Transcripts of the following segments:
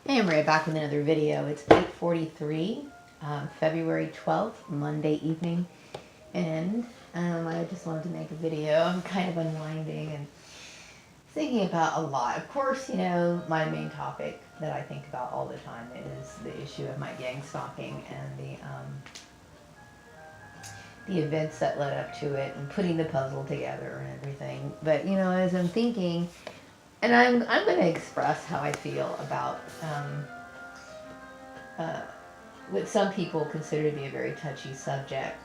Hey, I'm right back with another video. It's 8:43, February 12th, Monday evening, and I just wanted to make a video. I'm kind of unwinding and thinking about a lot. Of course, my main topic that I think about all the time is the issue of my gang stalking and the events that led up to it and putting the puzzle together and everything. But as I'm thinking, and I'm going to express how I feel about uh, what some people consider to be a very touchy subject.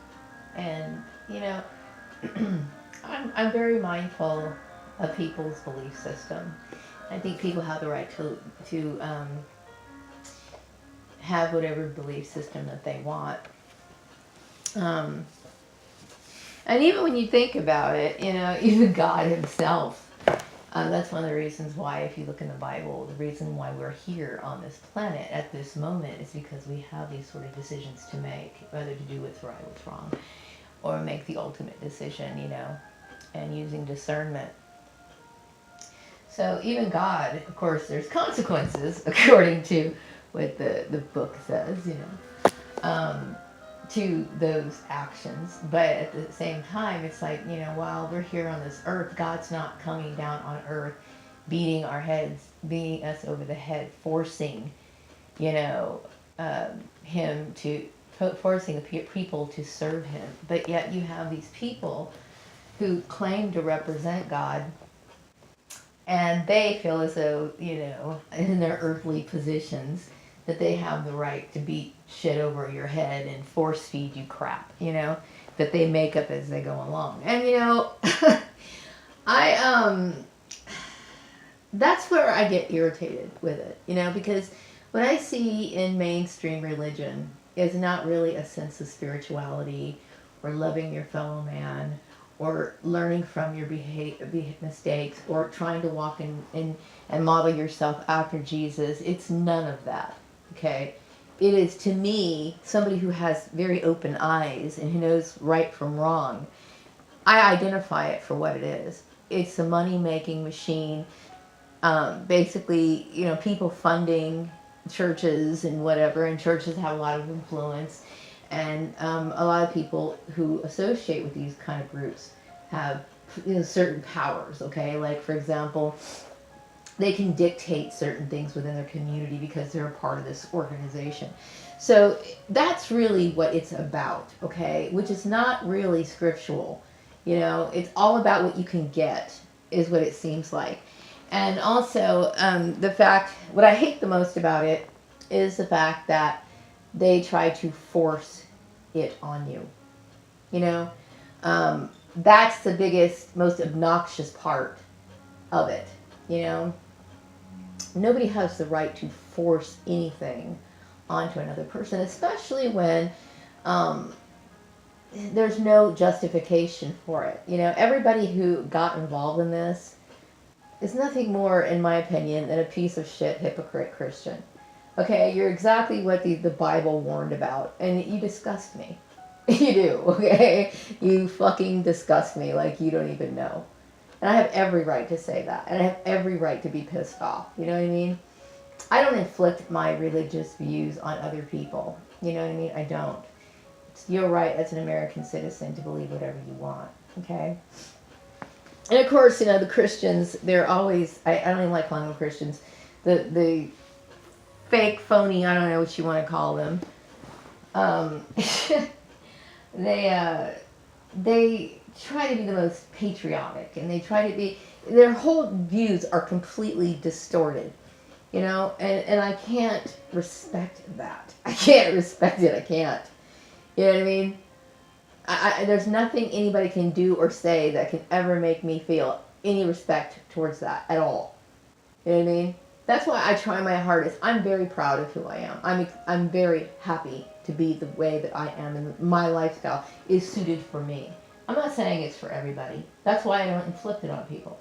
And, I'm very mindful of people's belief system. I think people have the right to have whatever belief system that they want. And even when you think about it, even God himself, that's one of the reasons why, if you look in the Bible, the reason why we're here on this planet at this moment is because we have these sort of decisions to make, whether to do what's right, what's wrong, or make the ultimate decision, and using discernment. So even God, of course, there's consequences, according to what the book says, to those actions. But at the same time, it's like, while we're here on this earth, God's not coming down on earth, beating our heads, beating us over the head, forcing, him to, forcing the people to serve him. But yet you have these people who claim to represent God, and they feel as though, in their earthly positions, that they have the right to beat shit over your head and force feed you crap, that they make up as they go along. And, that's where I get irritated with it, because what I see in mainstream religion is not really a sense of spirituality or loving your fellow man or learning from your mistakes or trying to walk in and model yourself after Jesus. It's none of that. Okay, it is, to me, somebody who has very open eyes and who knows right from wrong. I identify it for what it is. It's a money-making machine. Basically, people funding churches and whatever, and churches have a lot of influence, and a lot of people who associate with these kind of groups have certain powers. Okay, like for example, they can dictate certain things within their community because they're a part of this organization. So that's really what it's about, okay? Which is not really scriptural. It's all about what you can get, is what it seems like. And also, the fact, what I hate the most about it is the fact that they try to force it on you. That's the biggest, most obnoxious part of it, Nobody has the right to force anything onto another person, especially when there's no justification for it. Everybody who got involved in this is nothing more, in my opinion, than a piece of shit hypocrite Christian. Okay, you're exactly what the Bible warned about, and you disgust me. You do, okay? You fucking disgust me like you don't even know. And I have every right to say that. And I have every right to be pissed off. You know what I mean? I don't inflict my religious views on other people. You know what I mean? I don't. It's your right as an American citizen to believe whatever you want. Okay? And of course, the Christians, they're always, I don't even like calling them Christians, the fake, phony, I don't know what you want to call them. They try to be the most patriotic, and they try to be, their whole views are completely distorted, and I can't respect that. I can't respect it. I can't. You know what I mean? There's nothing anybody can do or say that can ever make me feel any respect towards that at all. You know what I mean? That's why I try my hardest. I'm very proud of who I am. I'm very happy to be the way that I am, and my lifestyle is suited for me. I'm not saying it's for everybody. That's why I don't inflict it on people.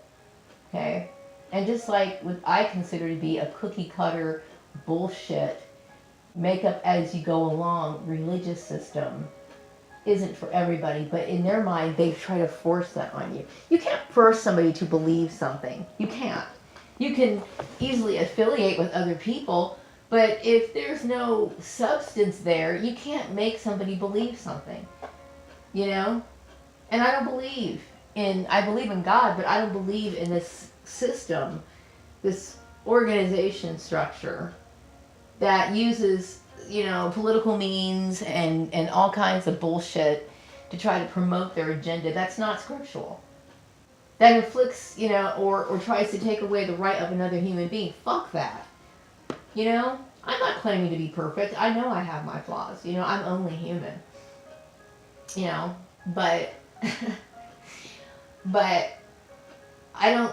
Okay? And just like what I consider to be a cookie cutter bullshit, make up as you go along religious system isn't for everybody, but in their mind they try to force that on you. You can't force somebody to believe something. You can't. You can easily affiliate with other people, But if there's no substance there, you can't make somebody believe something, you know? And I believe in God, but I don't believe in this system, this organization structure that uses, political means and all kinds of bullshit to try to promote their agenda. That's not scriptural. That inflicts, or tries to take away the right of another human being. Fuck that. I'm not claiming to be perfect. I know I have my flaws. I'm only human. But but I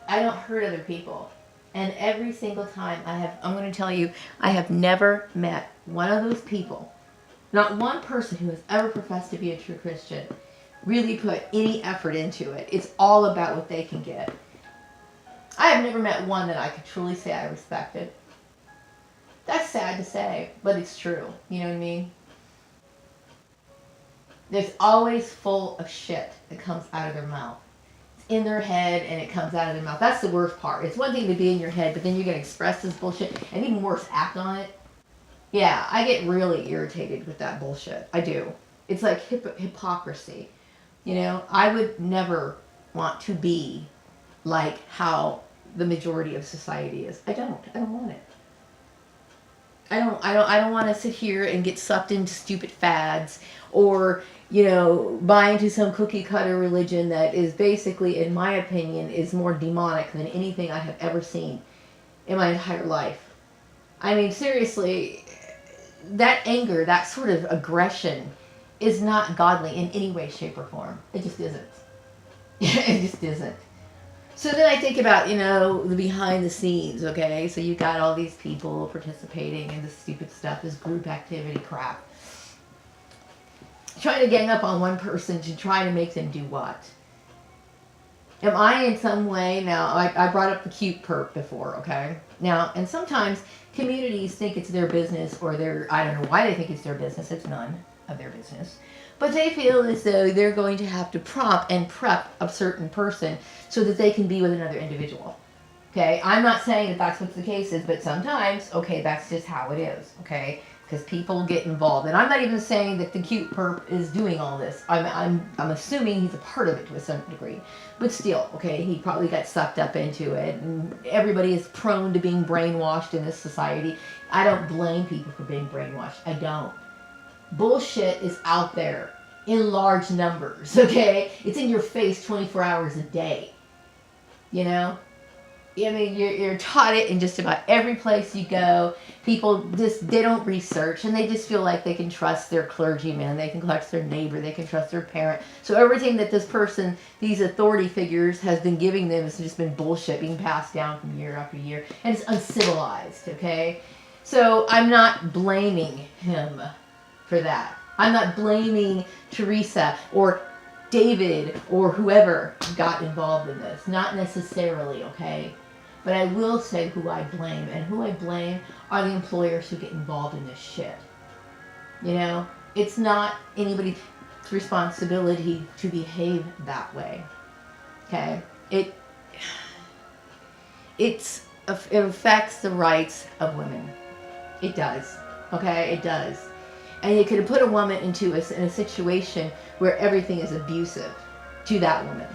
don't hurt other people. And every single time I'm going to tell you, I have never met one of those people, not one person who has ever professed to be a true Christian, really put any effort into it. It's all about what they can get. I have never met one that I could truly say I respected. That's sad to say, but it's true. You know what I mean? There's always full of shit that comes out of their mouth. In their head and it comes out of their mouth. That's the worst part. It's one thing to be in your head, but then you're going to express this bullshit and even worse, act on it. Yeah, I get really irritated with that bullshit. I do. It's like hypocrisy. I would never want to be like how the majority of society is. I don't want it. I don't want to sit here and get sucked into stupid fads or, buy into some cookie cutter religion that is basically, in my opinion, is more demonic than anything I have ever seen in my entire life. I mean, seriously, that anger, that sort of aggression is not godly in any way, shape, or form. It just isn't. It just isn't. So then I think about, the behind the scenes, okay? So you got all these people participating in this stupid stuff, this group activity crap. Trying to gang up on one person to try to make them do what? Am I in some way, now, I brought up the cute perp before, okay? Now, and sometimes communities think it's their business or I don't know why they think it's their business, it's none of their business. But they feel as though they're going to have to prompt and prep a certain person so that they can be with another individual. Okay, I'm not saying that that's what the case is, but sometimes, okay, that's just how it is, okay? Because people get involved. And I'm not even saying that the cute perp is doing all this. I'm assuming he's a part of it to a certain degree. But still, okay, he probably got sucked up into it. And everybody is prone to being brainwashed in this society. I don't blame people for being brainwashed. I don't. Bullshit is out there in large numbers, okay? It's in your face 24 hours a day, I mean, you're taught it in just about every place you go. People they don't research, and they just feel like they can trust their clergyman, they can trust their neighbor, they can trust their parent. So everything that this person, these authority figures, has been giving them has just been bullshit being passed down from year after year, and it's uncivilized, okay? So I'm not blaming him for that. I'm not blaming Teresa or David or whoever got involved in this. Not necessarily, okay? But I will say who I blame. And who I blame are the employers who get involved in this shit. It's not anybody's responsibility to behave that way. Okay? It affects the rights of women. It does. Okay? It does. And you could put a woman in a situation where everything is abusive to that woman.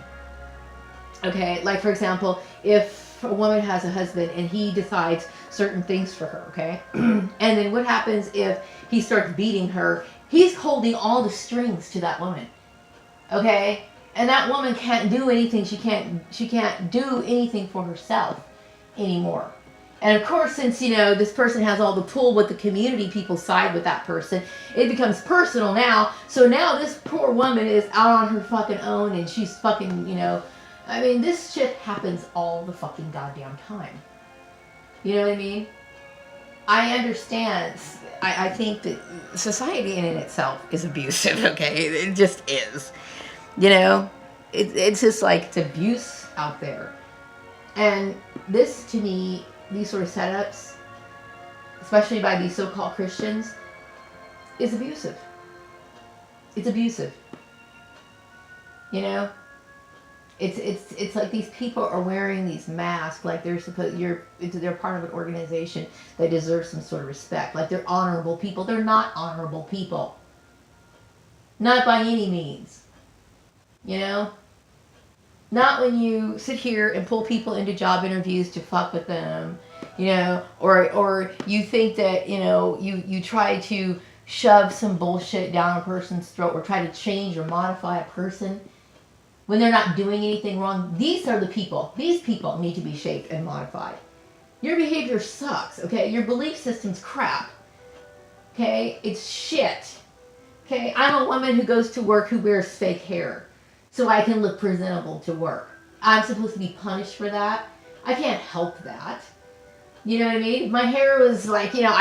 Okay? Like, for example, if a woman has a husband and he decides certain things for her, okay? And then what happens if he starts beating her? He's holding all the strings to that woman. Okay? And that woman can't do anything. She can't do anything for herself anymore. And of course, since, this person has all the pull with the community, people side with that person, it becomes personal now. So now this poor woman is out on her fucking own and she's fucking, I mean, this shit happens all the fucking goddamn time. You know what I mean? I understand. I think that society in itself is abusive, okay? It just is. It's just like, it's abuse out there. And this, to me, these sort of setups, especially by these so-called Christians, is abusive. It's abusive. It's like these people are wearing these masks like they're part of an organization that deserves some sort of respect. Like they're honorable people. They're not honorable people. Not by any means. You know? Not when you sit here and pull people into job interviews to fuck with them, you know, or you think that, you know, you try to shove some bullshit down a person's throat or try to change or modify a person when they're not doing anything wrong. These are the people. These people need to be shaped and modified. Your behavior sucks, okay? Your belief system's crap. Okay? It's shit. Okay? I'm a woman who goes to work who wears fake hair so I can look presentable to work. I'm supposed to be punished for that. I can't help that. You know what I mean? My hair was like, you know,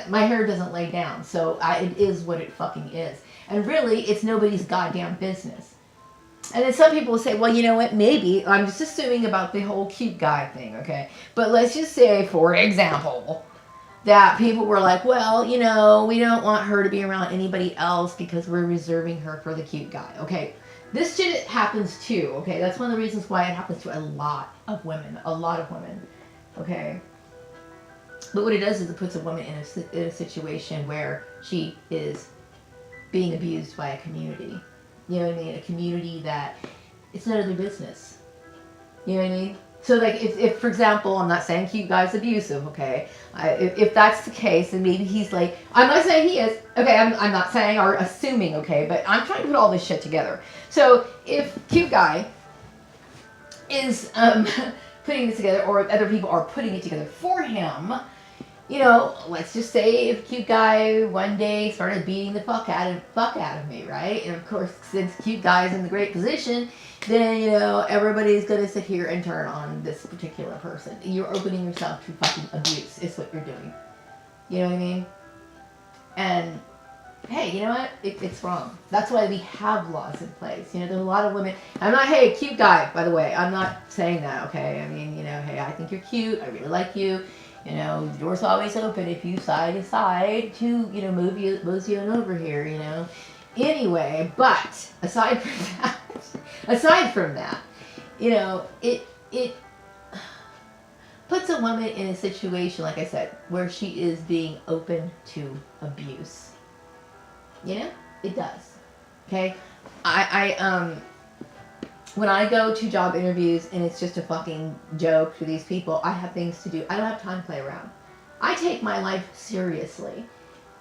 my hair doesn't lay down. So it is what it fucking is. And really, it's nobody's goddamn business. And then some people will say, well, you know what, maybe, I'm just assuming about the whole cute guy thing, okay? But let's just say, for example, that people were like, well, you know, we don't want her to be around anybody else because we're reserving her for the cute guy, okay? This shit happens too, okay? That's one of the reasons why it happens to a lot of women, okay? But what it does is it puts a woman in a situation where she is being abused by a community. You know what I mean? A community that it's none of their business. You know what I mean? So like if for example, I'm not saying cute guy's abusive, okay? If that's the case, then maybe he's like, I'm not saying he is, okay, I'm not saying or assuming, okay, but I'm trying to put all this shit together. So if cute guy is putting this together, or other people are putting it together for him, you know, let's just say if cute guy one day started beating the fuck out of me, right? And of course, since cute guy is in the great position, then, you know, everybody's going to sit here and turn on this particular person. You're opening yourself to fucking abuse is what you're doing. You know what I mean? And, hey, you know what? It's wrong. That's why we have laws in place. You know, there's a lot of women. I'm not, hey, cute guy, by the way. I'm not saying that, okay? I mean, you know, hey, I think you're cute. I really like you. You know, the door's always open if you decide to, you know, mosey on over here, you know. Anyway, but aside from that, you know, it puts a woman in a situation, like I said, where she is being open to abuse. You know, it does. Okay, when I go to job interviews and it's just a fucking joke to these people, I have things to do. I don't have time to play around. I take my life seriously.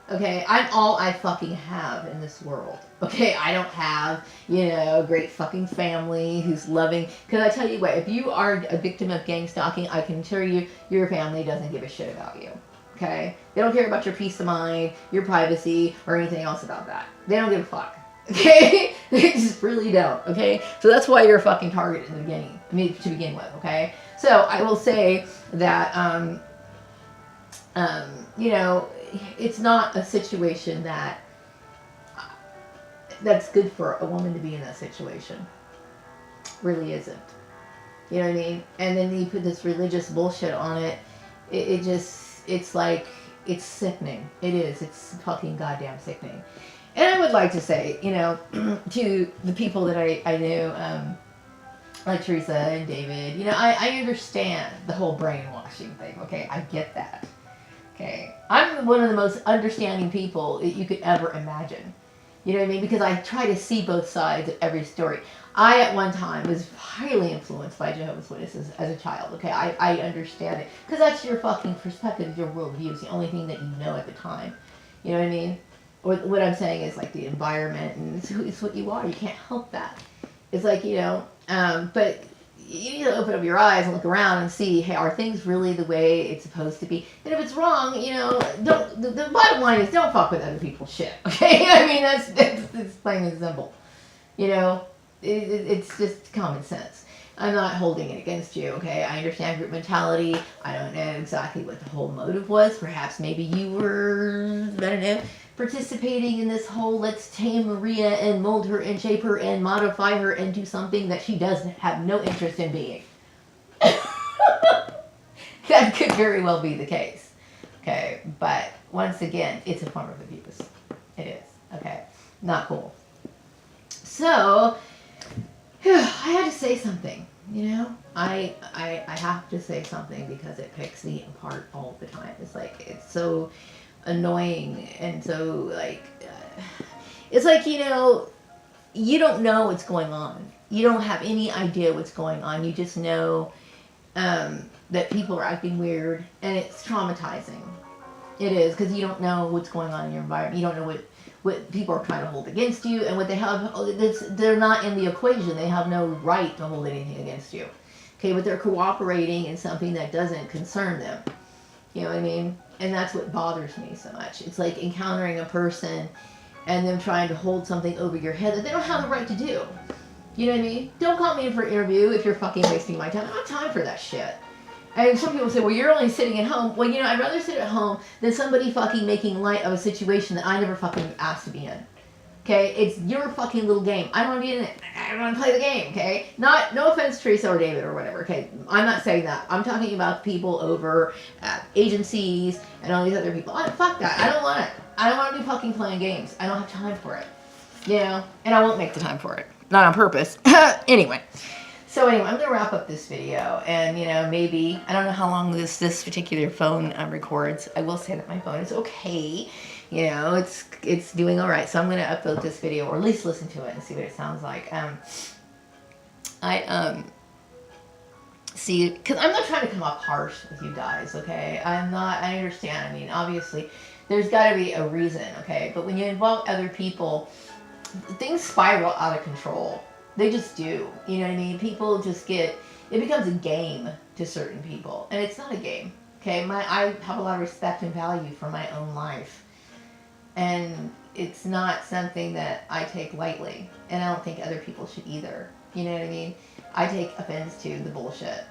Okay, I'm all I fucking have in this world. Okay, I don't have, you know, a great fucking family who's loving. Because I tell you what, if you are a victim of gang stalking, I can assure you, your family doesn't give a shit about you. Okay? They don't care about your peace of mind, your privacy, or anything else about that. They don't give a fuck. Okay? They just really don't. Okay? So that's why you're a fucking target in the beginning. I mean, to begin with. Okay? So I will say that, you know, it's not a situation that's good for a woman to be in that situation. Really isn't. You know what I mean? And then you put this religious bullshit on it. It just, it's like, it's sickening. It is. It's fucking goddamn sickening. And I would like to say, you know, to the people that I knew, like Teresa and David, you know, I understand the whole brainwashing thing, okay? I get that. Okay, I'm one of the most understanding people that you could ever imagine. You know what I mean? Because I try to see both sides of every story. I, at one time, was highly influenced by Jehovah's Witnesses as a child. Okay, I understand it. Because that's your fucking perspective, your worldview. It's the only thing that you know at the time. You know what I mean? What I'm saying is like the environment, and it's what you are. You can't help that. It's like, you know, but you need to open up your eyes and look around and see, hey, are things really the way it's supposed to be? And if it's wrong, you know, don't. The bottom line is don't fuck with other people's shit. Okay, I mean that's plain and simple. You know, it's just common sense. I'm not holding it against you. Okay, I understand group mentality. I don't know exactly what the whole motive was. Perhaps maybe you were, I don't know, participating in this whole let's tame Maria and mold her and shape her and modify her into something that she does have no interest in being. That could very well be the case. Okay, but once again, it's a form of abuse. It is. Okay, not cool. So, I had to say something, you know? I have to say something because it picks me apart all the time. It's like, it's so annoying and so like, it's like, you know, you don't know what's going on. You don't have any idea what's going on. You just know that people are acting weird, and it's traumatizing. It is, because you don't know what's going on in your environment. You don't know what people are trying to hold against you, and what they have. They're not in the equation. They have no right to hold anything against you. Okay, but they're cooperating in something that doesn't concern them. You know what I mean? And that's what bothers me so much. It's like encountering a person and them trying to hold something over your head that they don't have the right to do. You know what I mean? Don't call me in for an interview if you're fucking wasting my time. I don't have time for that shit. And some people say, well, you're only sitting at home. Well, you know, I'd rather sit at home than somebody fucking making light of a situation that I never fucking asked to be in. Okay? It's your fucking little game. I don't want to be in it. I don't want to play the game, okay? No offense, Teresa or David or whatever, okay? I'm not saying that. I'm talking about people over at agencies and all these other people. Fuck that. I don't want it. I don't want to be fucking playing games. I don't have time for it. You know? And I won't make the time for it. Not on purpose. Anyway. So anyway, I'm going to wrap up this video, and, you know, maybe, I don't know how long this particular phone records. I will say that my phone is okay. You know, it's doing all right. So I'm going to upload this video, or at least listen to it and see what it sounds like. See, because I'm not trying to come off harsh with you guys, okay? I'm not, I understand. I mean, obviously, there's got to be a reason, okay? But when you involve other people, things spiral out of control. They just do. You know what I mean? People just get, it becomes a game to certain people. And it's not a game. Okay? I have a lot of respect and value for my own life. And it's not something that I take lightly. And I don't think other people should either. You know what I mean? I take offense to the bullshit.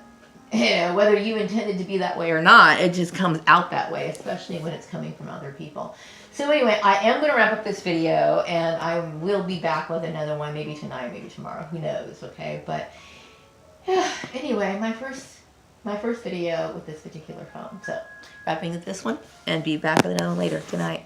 You know, whether you intended to be that way or not, it just comes out that way, especially when it's coming from other people. So anyway, I am going to wrap up this video, and I will be back with another one, maybe tonight, maybe tomorrow, who knows, okay? But anyway, my first video with this particular phone. So wrapping up this one, and be back with another one later tonight.